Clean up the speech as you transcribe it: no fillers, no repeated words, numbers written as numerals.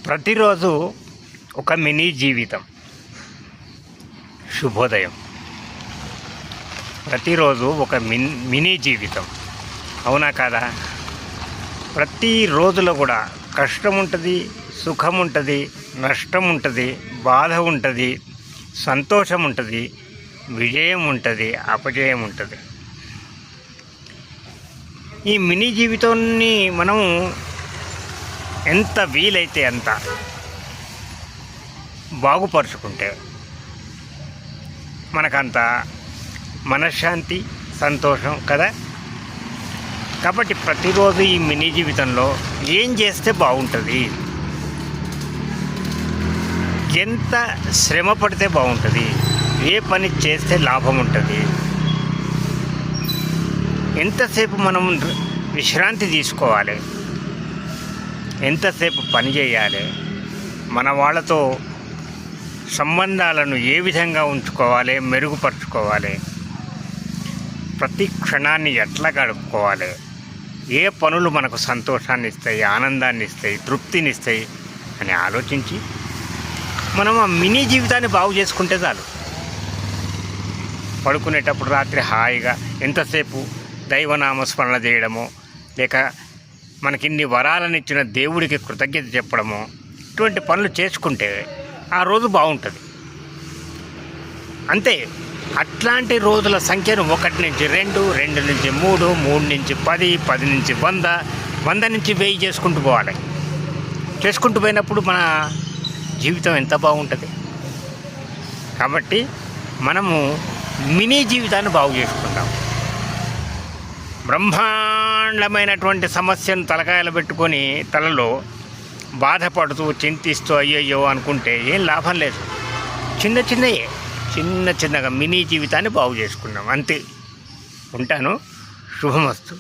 ప్రతిరోజు ఒక మినీ జీవితం. శుభోదయం. ప్రతిరోజు ఒక మినీ జీవితం, అవునా కాదా? ప్రతిరోజులో కూడా కష్టం ఉంటుంది, సుఖం ఉంటుంది, నష్టం ఉంటుంది, బాధ ఉంటుంది, సంతోషం ఉంటుంది, విజయం ఉంటుంది, అపజయం ఉంటుంది. ఈ మినీ జీవితాన్ని మనం ఎంత వీలైతే అంత బాగుపరుచుకుంటే మనకంత మనశ్శాంతి, సంతోషం కదా. కాబట్టి ప్రతిరోజు ఈ మినీ జీవితంలో ఏం చేస్తే బాగుంటుంది, ఎంత శ్రమ పడితే బాగుంటుంది, ఏ పని చేస్తే లాభం ఉంటుంది, ఎంతసేపు మనం విశ్రాంతి తీసుకోవాలి, ఎంతసేపు పని చేయాలి, మన వాళ్ళతో సంబంధాలను ఏ విధంగా ఉంచుకోవాలి, మెరుగుపరుచుకోవాలి, ప్రతి క్షణాన్ని ఎట్లా గడుపుకోవాలి, ఏ పనులు మనకు సంతోషాన్ని ఇస్తాయి, ఆనందాన్ని ఇస్తాయి, తృప్తిని ఇస్తాయి అని ఆలోచించి మనం ఆ మినీ జీవితాన్ని బాగు చేసుకుంటే చాలు. పడుకునేటప్పుడు రాత్రి హాయిగా ఎంతసేపు దైవనామస్మరణ చేయడమో, లేక మనకిన్ని వరాలను ఇచ్చిన దేవుడికి కృతజ్ఞత చెప్పడమో, ఇటువంటి పనులు చేసుకుంటే ఆ రోజు బాగుంటుంది. అంతే. అట్లాంటి రోజుల సంఖ్యను 1 నుంచి 2, 2 నుంచి 3, 3 నుంచి 10, 10 నుంచి 100, 100 నుంచి 1000 చేసుకుంటూ పోవాలి. చేసుకుంటూ పోయినప్పుడు మన జీవితం ఎంత బాగుంటుంది. కాబట్టి మనము మినీ జీవితాన్ని బాగు చేసుకుంటాం. బ్రహ్మాండమైనటువంటి సమస్యను తలకాయలు పెట్టుకొని తలలో బాధపడుతూ చింతిస్తూ అయ్యయ్యో అనుకుంటే ఏం లాభం లేదు. చిన్నగా మినీ జీవితాన్ని బాగు చేసుకున్నాం అంతే. ఉంటాను. శుభమస్తు.